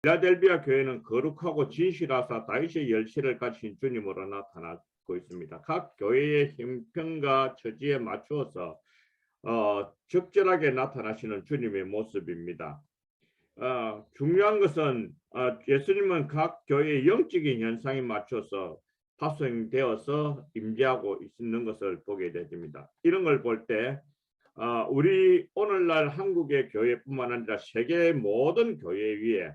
필라델비아 교회는 거룩하고 진실하사 다윗의 열쇠를 가진 주님으로 나타나고 있습니다. 각 교회의 형편과 처지에 맞추어서 적절하게 나타나시는 주님의 모습입니다. 중요한 것은 예수님은 각 교회의 영적인 현상에 맞춰서 파송되어서 임재하고 있는 것을 보게 됩니다. 이런 걸 볼 때 우리 오늘날 한국의 교회뿐만 아니라 세계의 모든 교회 위에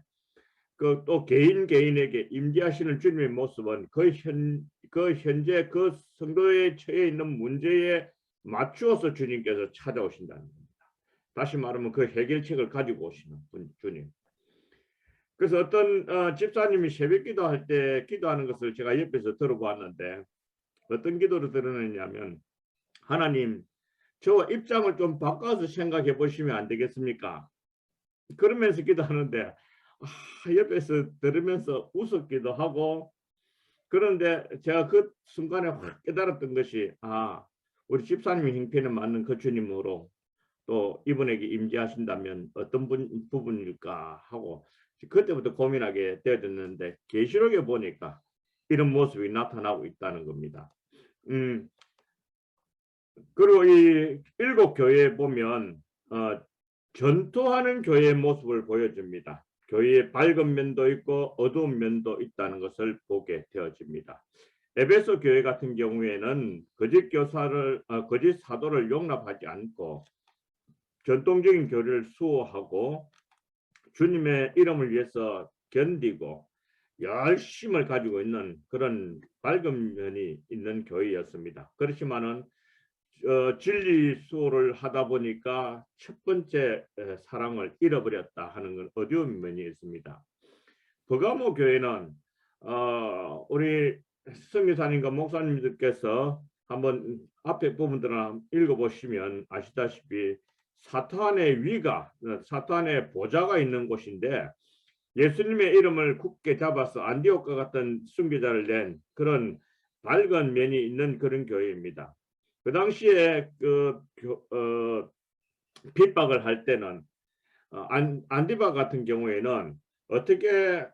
또 개인에게 임재하시는 주님의 모습은 그 현재 그 성도에 처해 있는 문제에 맞추어서 주님께서 찾아오신다는 겁니다. 다시 말하면 그 해결책을 가지고 오시는 주님. 그래서 어떤 집사님이 새벽 기도할 때 기도하는 것을 제가 옆에서 들어보았는데 어떤 기도를 들었느냐면, 하나님, 저 입장을 좀 바꿔서 생각해 보시면 안 되겠습니까? 그러면서 기도하는데 옆에서 들으면서 웃었기도 하고, 그런데 제가 그 순간에 확 깨달았던 것이 우리 집사님의 형편에 맞는 그 주님으로 또 이분에게 임재하신다면 어떤 부분일까 하고 그때부터 고민하게 되어졌는데, 계시록에 보니까 이런 모습이 나타나고 있다는 겁니다. 그리고 이 7교회에 보면 전투하는 교회의 모습을 보여줍니다. 교회의 밝은 면도 있고 어두운 면도 있다는 것을 보게 되어집니다. 에베소 교회 같은 경우에는 거짓 사도를 용납하지 않고 전통적인 교리를 수호하고 주님의 이름을 위해서 견디고 열심을 가지고 있는 그런 밝은 면이 있는 교회였습니다. 그렇지만은 진리 수호를 하다 보니까 첫 번째 사랑을 잃어버렸다 하는 건 어려운 면이 있습니다. 버가모 교회는 우리 선교사님과 목사님들께서 한번 앞에 부분들을 읽어보시면 아시다시피 사탄의 위가, 사탄의 보좌가 있는 곳인데 예수님의 이름을 굳게 잡아서 안디옥과 같은 순교자를 낸 그런 밝은 면이 있는 그런 교회입니다. 그 당시에 핍박을 할 때는 안디바 같은 경우에는 어떻게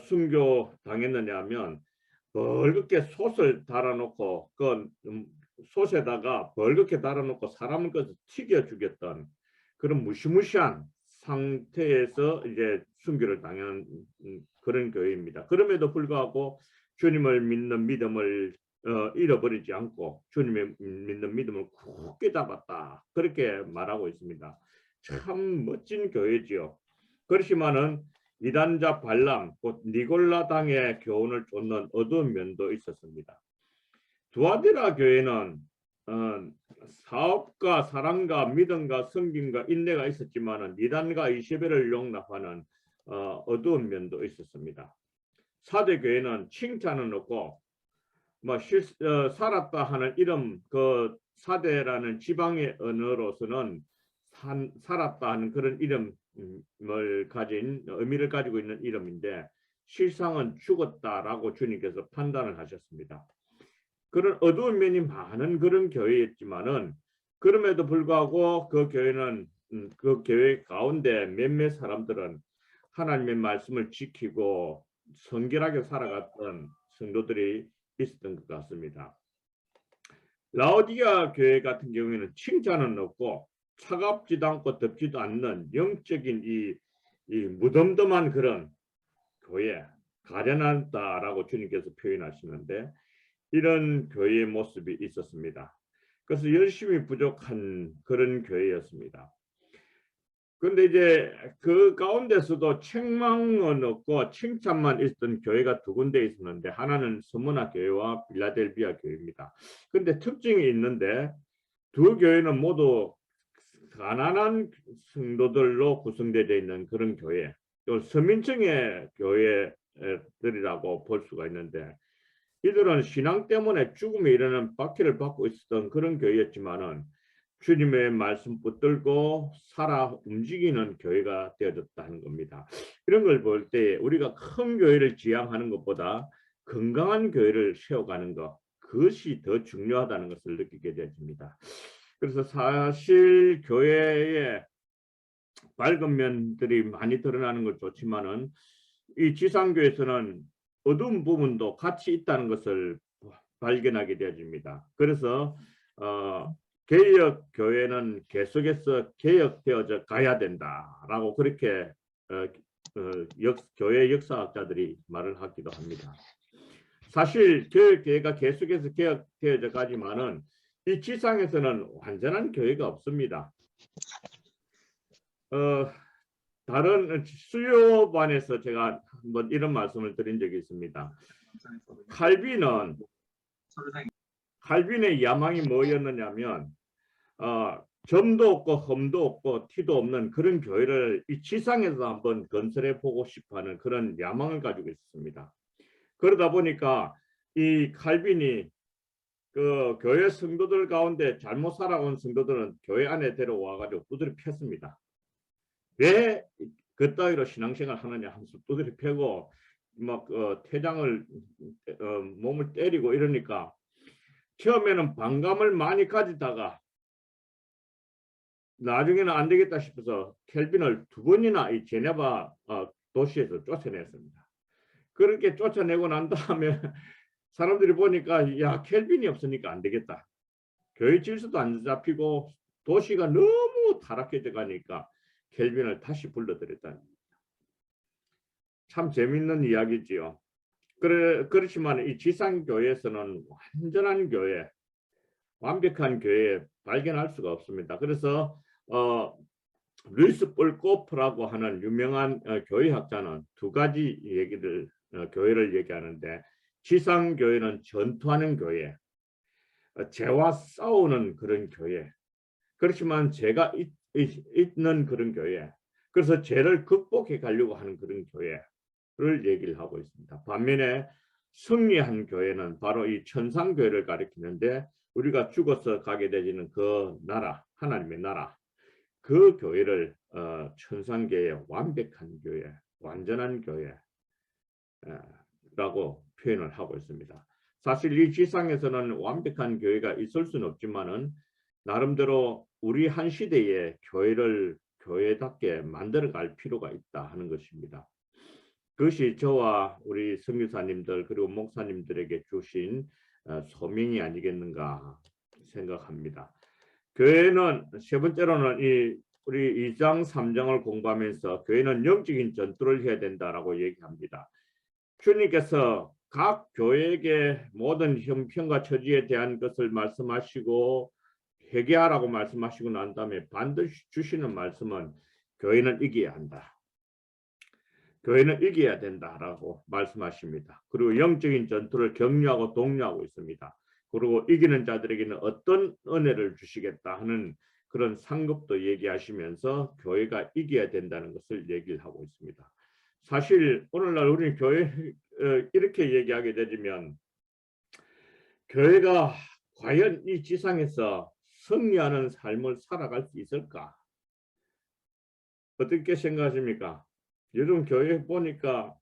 순교 당했느냐 하면 벌겋게 솥을 달아놓고 그 솥에다가 벌겋게 달아놓고 사람을 그 튀겨 죽였던 그런 무시무시한 상태에서 이제 순교를 당한 그런 교회입니다. 그럼에도 불구하고 주님을 믿는 믿음을 잃어버리지 않고 주님의 믿는 믿음을 굳게 잡았다, 그렇게 말하고 있습니다. 참 멋진 교회지요. 그렇지만은 이단자 발람, 곧 니골라 당의 교훈을 쫓는 어두운 면도 있었습니다. 두아디라 교회는 사업과 사랑과 믿음과 섬김과 인내가 있었지만은 이단과 이세벨을 용납하는 어두운 면도 있었습니다. 사대 교회는 칭찬은 없고 살았다 하는 이름, 그 사대라는 지방의 언어로서는 살았다 하는 그런 이름을 가진 의미를 가지고 있는 이름인데 실상은 죽었다라고 주님께서 판단을 하셨습니다. 그런 어두운 면이 많은 그런 교회였지만은 그럼에도 불구하고 그 교회는 그 교회 가운데 몇몇 사람들은 하나님의 말씀을 지키고 성결하게 살아갔던 성도들이 있었던 것 같습니다. 라오디아 교회 같은 경우에는 칭찬은 없고 차갑지도 않고 덥지도 않는 영적인 이 무덤덤한 그런 교회, 가련하다라고 주님께서 표현하시는데 이런 교회의 모습이 있었습니다. 그래서 열심히 부족한 그런 교회였습니다. 그런데 이제 그 가운데서도 책망은 없고 칭찬만 있었던 교회가 두 군데 있었는데 하나는 서머나 교회와 필라델비아 교회입니다. 그런데 특징이 있는데 두 교회는 모두 가난한 성도들로 구성되어 있는 그런 교회, 또 서민층의 교회들이라고 볼 수가 있는데 이들은 신앙 때문에 죽음에 이르는 박해를 받고 있었던 그런 교회였지만은 주님의 말씀 붙들고 살아 움직이는 교회가 되어졌다는 겁니다. 이런 걸 볼 때 우리가 큰 교회를 지향하는 것보다 건강한 교회를 세워가는 것, 그것이 더 중요하다는 것을 느끼게 되어집니다. 그래서 사실 교회에 밝은 면들이 많이 드러나는 건 좋지만은 이 지상교에서는 어두운 부분도 같이 있다는 것을 발견하게 되어집니다. 그래서 개혁 교회는 계속해서 개혁되어져 가야 된다라고 그렇게 교회 역사학자들이 말을 하기도 합니다. 사실 교회가 계속해서 개혁되어져 가지만은 이 지상에서는 완전한 교회가 없습니다. 다른 수요반에서 제가 한번 이런 말씀을 드린 적이 있습니다. 칼빈의 야망이 뭐였느냐면 점도 없고 흠도 없고 티도 없는 그런 교회를 이 지상에서 한번 건설해 보고 싶어하는 그런 야망을 가지고 있습니다. 그러다 보니까 이 칼빈이 그 교회 성도들 가운데 잘못 살아온 성도들은 교회 안에 데려와 가지고 두드려 팼습니다. 왜 그따위로 신앙생활 하느냐 하면서 두드려 패고 막 퇴장을 몸을 때리고 이러니까 처음에는 반감을 많이 가지다가 나중에는 안 되겠다 싶어서 켈빈을 2번이나 이 제네바 도시에서 쫓아냈습니다. 그렇게 쫓아내고 난 다음에 사람들이 보니까 야 켈빈이 없으니까 안 되겠다. 교회 질서도 안 잡히고 도시가 너무 타락해져 가니까 켈빈을 다시 불러들였다. 참 재밌는 이야기지요. 그렇지만 이 지상교회에서는 완전한 교회, 완벽한 교회 발견할 수가 없습니다. 그래서 루이스 볼코프라고 하는 유명한 교회학자는 2가지 얘기를 교회를 얘기하는데 지상교회는 전투하는 교회, 죄와 싸우는 그런 교회, 그렇지만 죄가 있는 그런 교회, 그래서 죄를 극복해 가려고 하는 그런 교회를 얘기를 하고 있습니다. 반면에 승리한 교회는 바로 이 천상교회를 가리키는데 우리가 죽어서 가게 되지는 그 나라, 하나님의 나라, 그 교회를 천상교회의 완벽한 교회, 완전한 교회라고 표현을 하고 있습니다. 사실 이 지상에서는 완벽한 교회가 있을 수는 없지만은 나름대로 우리 한 시대에 교회를 교회답게 만들어갈 필요가 있다 하는 것입니다. 그것이 저와 우리 선교사님들 그리고 목사님들에게 주신 소명이 아니겠는가 생각합니다. 교회는 세 번째로는 우리 2장 3장을 공부하면서 교회는 영적인 전투를 해야 된다라고 얘기합니다. 주님께서 각 교회에게 모든 형편과 처지에 대한 것을 말씀하시고 회개하라고 말씀하시고 난 다음에 반드시 주시는 말씀은 교회는 이겨야 한다. 교회는 이겨야 된다라고 말씀하십니다. 그리고 영적인 전투를 격려하고 독려하고 있습니다. 그리고 이기는 자들에게는 어떤 은혜를 주시겠다 하는 그런 상급도 얘기하시면서 교회가 이겨야 된다는 것을 얘기를 하고 있습니다. 사실 오늘날 우리 교회 이렇게 얘기하게 되면 교회가 과연 이 지상에서 승리하는 삶을 살아갈 수 있을까? 어떻게 생각하십니까? 요즘 교회 보니까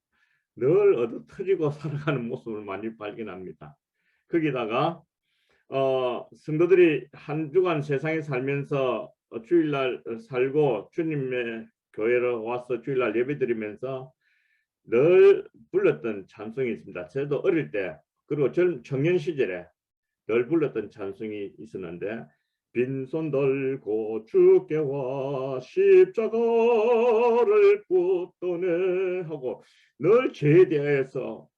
늘 얻어터지고 살아가는 모습을 많이 발견합니다. 거기다가 성도들이 한 주간 세상에 살면서 주일날 살고 주님의 교회로 와서 주일날 예배드리면서 늘 불렀던 찬송이 있습니다. 저도 어릴 때 그리고 청년 시절에 늘 불렀던 찬송이 있었는데 빈손 들고 주께 와 십자가를 붙드네 하고 늘 죄에 대하여서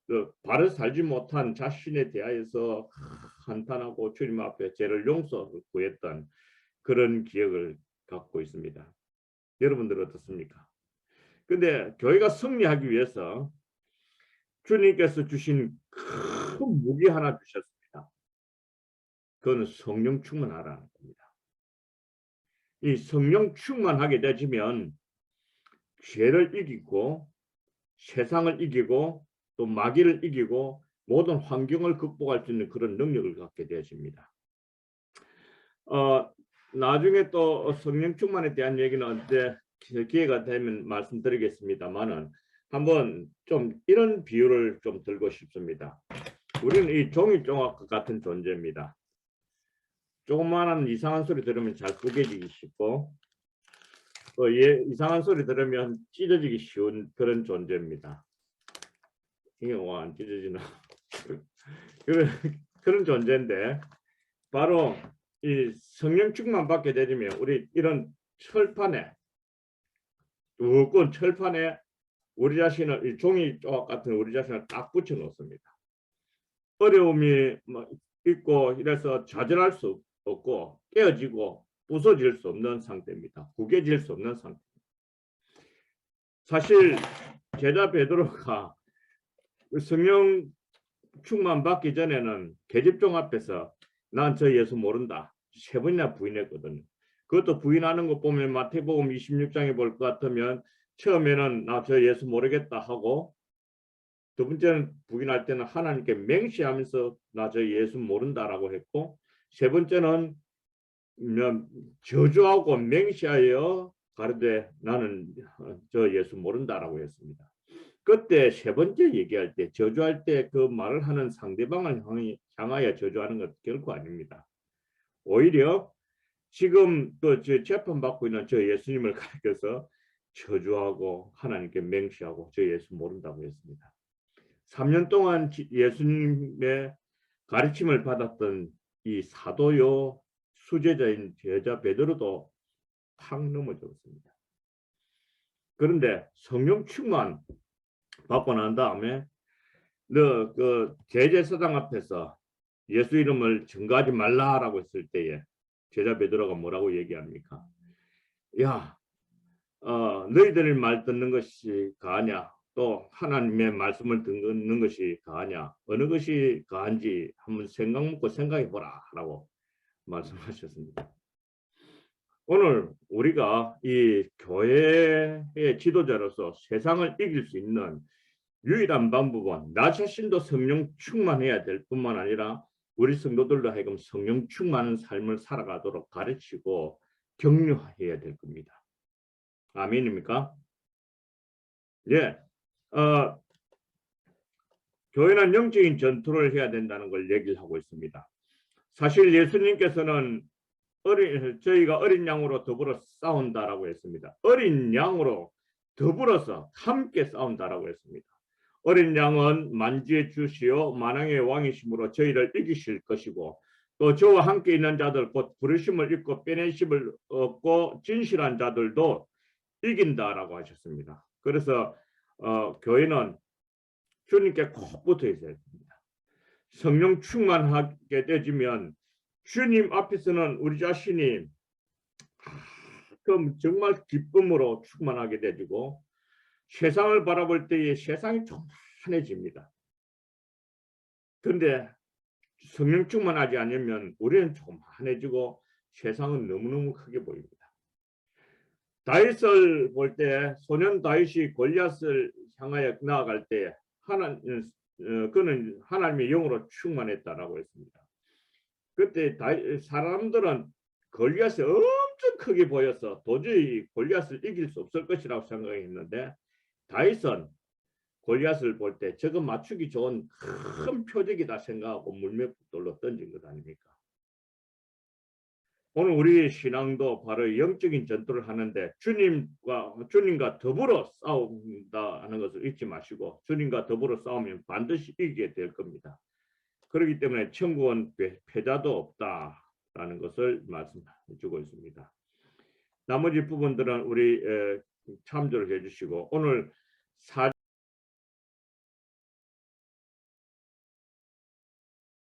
바로 살지 못한 자신에 대하여서 한탄하고 주님 앞에 죄를 용서 구했던 그런 기억을 갖고 있습니다. 여러분들 어떻습니까? 근데 교회가 승리하기 위해서 주님께서 주신 큰 무기 하나 주셨습니다. 그거는 성령 충만하라는 겁니다. 이 성령 충만하게 되면 죄를 이기고 세상을 이기고 또 마귀를 이기고 모든 환경을 극복할 수 있는 그런 능력을 갖게 되십니다. 나중에 또 성령 충만에 대한 얘기는 언제 기회가 되면 말씀드리겠습니다만은 한번 좀 이런 비유를 좀 들고 싶습니다. 우리는 이 종이조각 같은 존재입니다. 조그마한 이상한 소리 들으면 잘 구겨지기 쉽고 이상한 소리 들으면 찢어지기 쉬운 그런 존재입니다. 이게 안 찢어지나? 그런 존재인데 바로 이 성령 충만 받게 되면 우리 이런 철판에 두꺼운 철판에 우리 자신을 이 종이 조각 같은 우리 자신을 딱 붙여 놓습니다. 어려움이 있고 이래서 좌절할 수 없고 깨어지고 부서질 수 없는 상태입니다. 구겨질 수 없는 상태. 사실 제자 베드로가 성령 충만 받기 전에는 계집종 앞에서 난 저 예수 모른다 3번이나 부인했거든요. 그것도 부인하는 것 보면 마태복음 26장에 볼 것 같으면 처음에는 나 저 예수 모르겠다 하고 두 번째는 부인할 때는 하나님께 맹세하면서 나 저 예수 모른다라고 했고 세 번째는 저주하고 맹세하여 가르되 나는 저 예수 모른다라고 했습니다. 그때 세 번째 얘기할 때 저주할 때 그 말을 하는 상대방을 향하여 저주하는 것 결코 아닙니다. 오히려 지금 그 재판받고 있는 저 예수님을 가리켜서 저주하고 하나님께 맹세하고 저 예수 모른다고 했습니다. 3년 동안 예수님의 가르침을 받았던 이 사도요 수제자인 제자 베드로도 팍 넘어졌습니다. 그런데 성령 충만 받고 난 다음에 그 대제사장 앞에서 예수 이름을 증거하지 말라라고 했을 때에 제자 베드로가 뭐라고 얘기합니까? 야, 너희들의 말 듣는 것이 가하냐? 또 하나님의 말씀을 듣는 것이 가하냐? 어느 것이 가한지 한번 생각 먹고 생각해 보라 라고 말씀하셨습니다. 오늘 우리가 이 교회의 지도자로서 세상을 이길 수 있는 유일한 방법은 나 자신도 성령 충만해야 될 뿐만 아니라 우리 성도들도 하여금 성령 충만한 삶을 살아가도록 가르치고 격려해야 될 겁니다. 아멘입니까? 예, 교회는 영적인 전투를 해야 된다는 걸 얘기를 하고 있습니다. 사실 예수님께서는 저희가 어린 양으로 더불어 싸운다라고 했습니다. 어린 양으로 더불어서 함께 싸운다라고 했습니다. 어린 양은 만주의 주시요 만왕의 왕이심으로 저희를 이기실 것이고 또 저와 함께 있는 자들 곧 부르심을 입고 빼내심을 얻고 진실한 자들도 이긴다라고 하셨습니다. 그래서 교회는 주님께 꼭 붙어 있어야 됩니다. 성령 충만하게 되지면 주님 앞에서는 우리 자신이 정말 기쁨으로 충만하게 되고 세상을 바라볼 때에 세상이 조만해집니다. 그런데 성령 충만하지 않으면 우리는 조만해지고 세상은 너무너무 크게 보입니다. 다윗을 볼 때 소년 다윗이 골리앗을 향하여 나아갈 때 그는 하나님의 영으로 충만했다라고 했습니다. 그때 사람들은 골리앗이 엄청 크게 보여서 도저히 골리앗을 이길 수 없을 것이라고 생각했는데 다윗은 골리앗을 볼 때 저거 맞추기 좋은 큰 표적이다 생각하고 물맷돌로 던진 것 아닙니까? 오늘 우리의 신앙도 바로 영적인 전투를 하는데 주님과 더불어 싸운다는 것을 잊지 마시고 주님과 더불어 싸우면 반드시 이기게 될 겁니다. 그렇기 때문에 천국은 패자도 없다라는 것을 말씀해 주고 있습니다. 나머지 부분들은 우리 참조를 해주시고 오늘